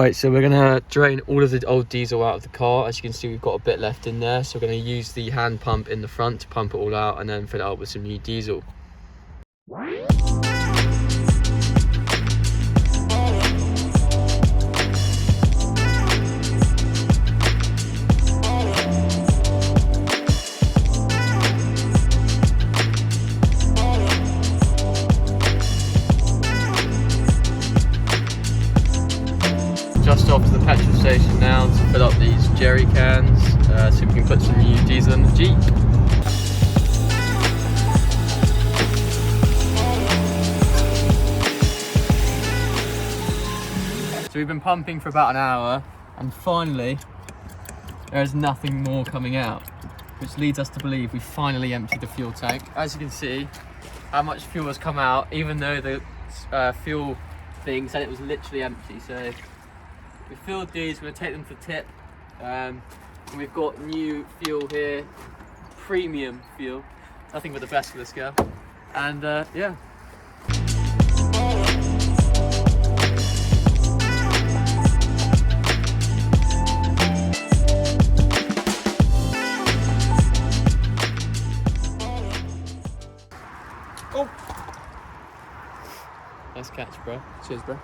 Right, so we're gonna drain all of the old diesel out of the car. As you can see, we've got a bit left in there, so we're gonna use the hand pump in the front to pump it all out and then fill it up with some new diesel. Just off to the petrol station now to fill up these jerry cans so we can put some new diesel in the Jeep. So we've been pumping for about an hour and finally there is nothing more coming out, which leads us to believe we finally emptied the fuel tank. As you can see how much fuel has come out, even though the fuel thing said it was literally empty. So we filled these, we're going to take them to tip. And we've got new fuel here, premium fuel, nothing but the best for this girl. And yeah. Oh! Nice catch, bro. Cheers, bro.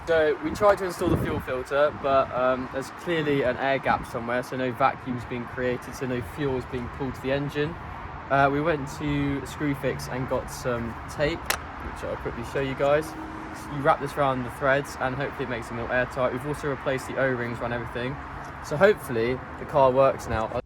So we tried to install the fuel filter, but there's clearly an air gap somewhere, so no vacuum's being created, so no fuel is being pulled to the engine. We went to Screwfix and got some tape, which I'll quickly show you guys. So you wrap this around the threads and hopefully it makes it more airtight. We've also replaced the O-rings around everything. So hopefully the car works now.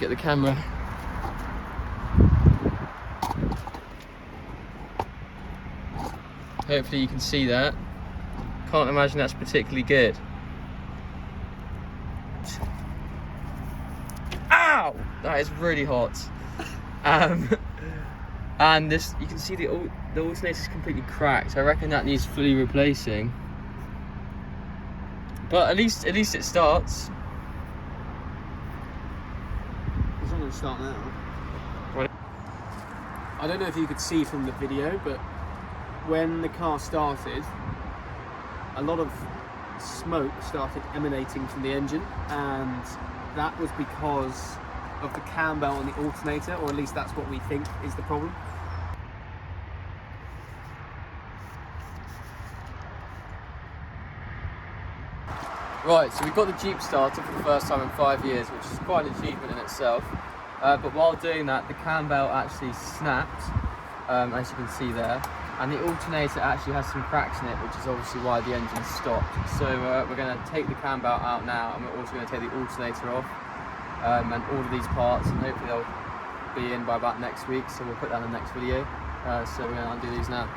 Get the camera. Hopefully you can see that. Can't imagine that's particularly good. Ow! That is really hot. And this, you can see the alternator is completely cracked. I reckon that needs fully replacing. But at least it starts. It's not going to start now. Right. I don't know if you could see from the video, but when the car started, a lot of smoke started emanating from the engine, and that was because of the cam belt on the alternator, or at least that's what we think is the problem. Right, so we've got the Jeep started for the first time in 5 years, which is quite an achievement in itself. But while doing that, the cam belt actually snapped, as you can see there, and the alternator actually has some cracks in it, which is obviously why the engine stopped. So we're going to take the cam belt out now, and we're also going to take the alternator off, and order these parts, and hopefully they'll be in by about next week, so we'll put that in the next video. So we're going to undo these now.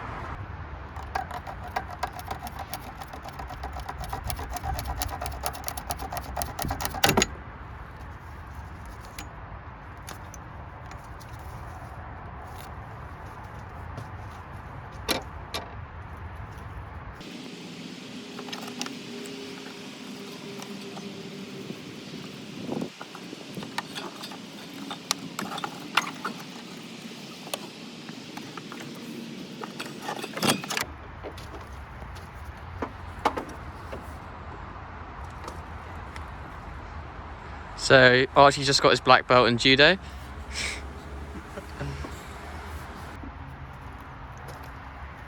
So Archie just got his black belt in judo.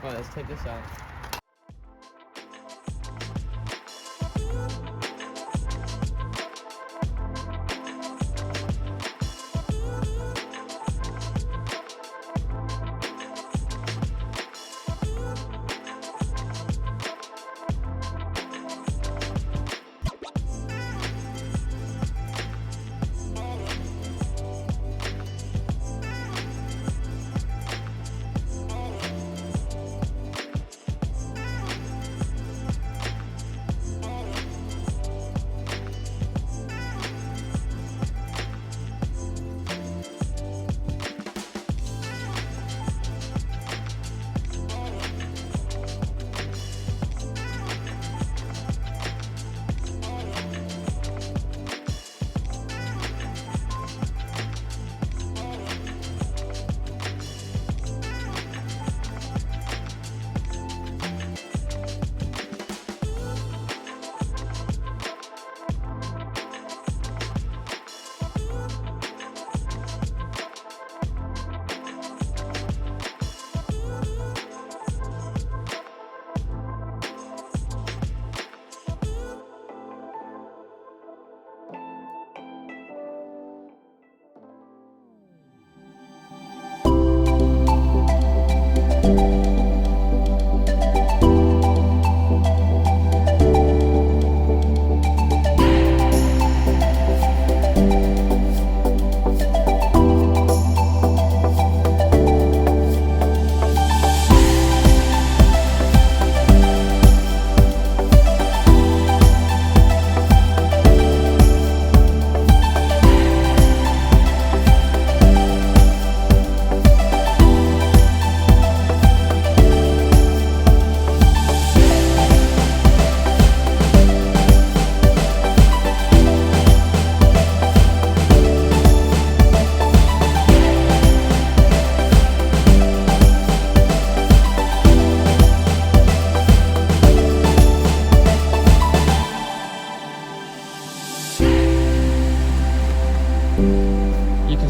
Right, let's take this out.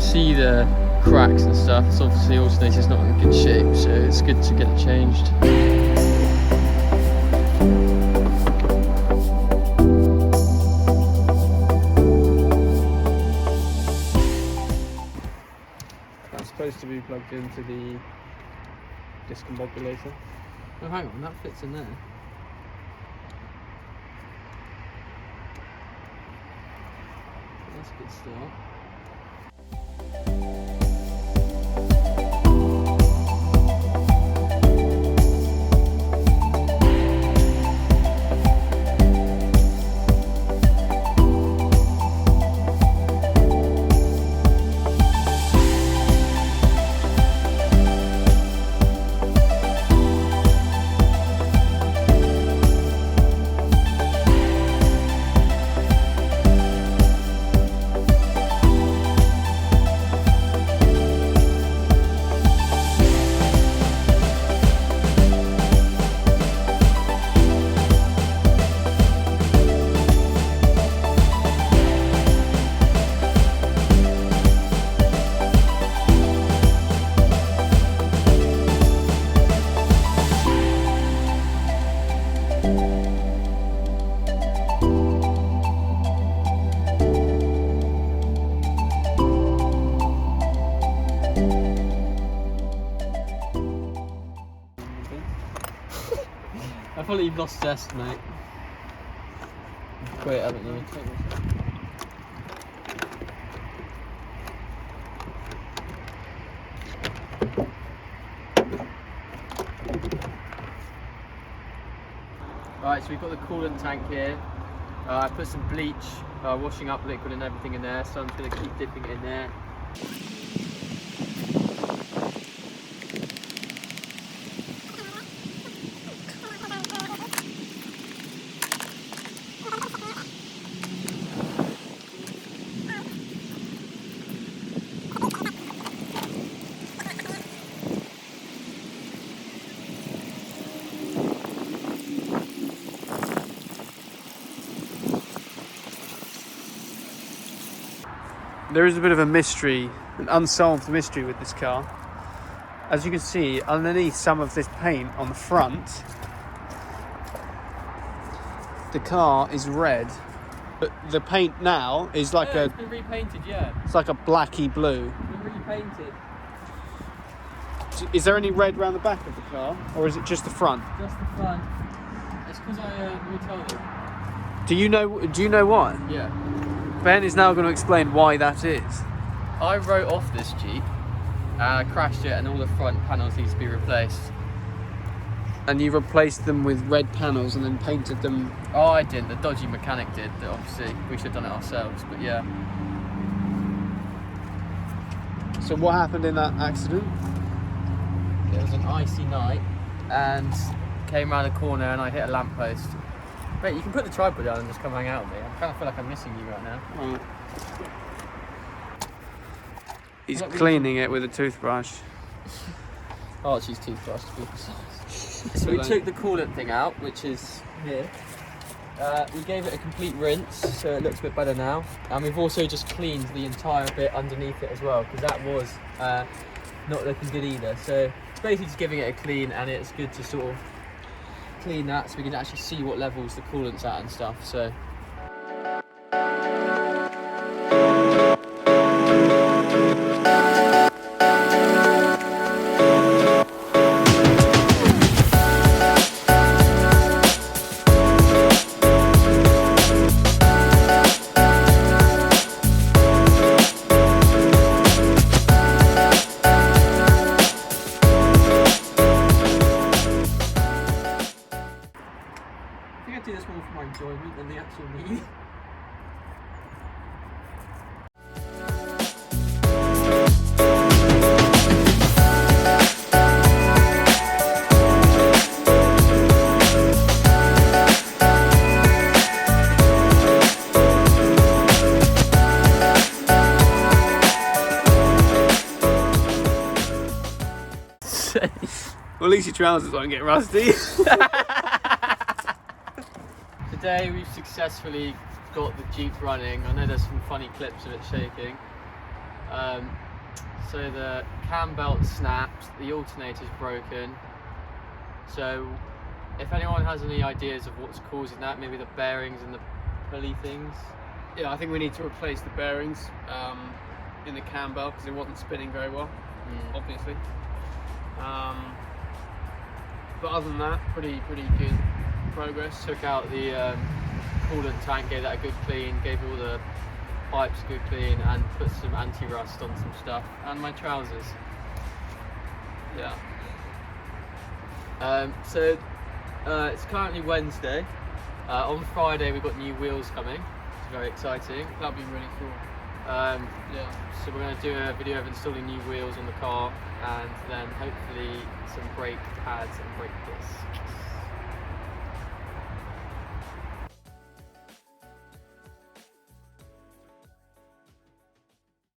See the cracks and stuff. It's obviously the alternator's not in good shape, so it's good to get it changed. That's supposed to be plugged into the discombobulator. Oh, hang on, that fits in there. That's a good start. I feel like you've lost zest, mate. You've quit, haven't you? Right, so we've got the coolant tank here. I put some bleach, washing up liquid and everything in there, so I'm just going to keep dipping it in there. There is a bit of a mystery, an unsolved mystery with this car. As you can see, underneath some of this paint on the front, the car is red. But the paint now is like It's been repainted, yeah. it's like a blacky blue. It's been repainted. Is there any red around the back of the car, or is it just the front? Just the front. It's because let me tell you. Do you know why? Yeah. Ben is now going to explain why that is. I wrote off this Jeep, crashed it, and all the front panels need to be replaced. And you replaced them with red panels and then painted them. Oh, I didn't. The dodgy mechanic did. Obviously, we should have done it ourselves. But yeah. So what happened in that accident? It was an icy night, and came around a corner, and I hit a lamppost. Mate, you can put the tripod down and just come hang out with me. I kind of feel like I'm missing you right now. Right. He's cleaning it with a toothbrush. Archie's toothbrush, to be precise. So we took the coolant thing out, which is here. We gave it a complete rinse, so it looks a bit better now. And we've also just cleaned the entire bit underneath it as well, because that was not looking good either. So basically just giving it a clean, and it's good to sort of clean that so we can actually see what levels the coolant's at and stuff. So I do this more for my enjoyment than the actual need. Well, at least your trousers won't get rusty. Today we've successfully got the Jeep running. I know there's some funny clips of it shaking. So the cam belt snapped, the alternator's broken. So if anyone has any ideas of what's causing that, maybe the bearings and the pulley things. Yeah, I think we need to replace the bearings in the cam belt because it wasn't spinning very well, obviously. But other than that, pretty good progress. Took out the coolant tank, gave that a good clean, gave all the pipes a good clean, and put some anti-rust on some stuff, and my trousers. Yeah. So it's currently Wednesday. On Friday we've got new wheels coming. It's very exciting. That'd be really cool. Yeah. Yeah. So we're going to do a video of installing new wheels on the car, and then hopefully some brake pads and brake discs.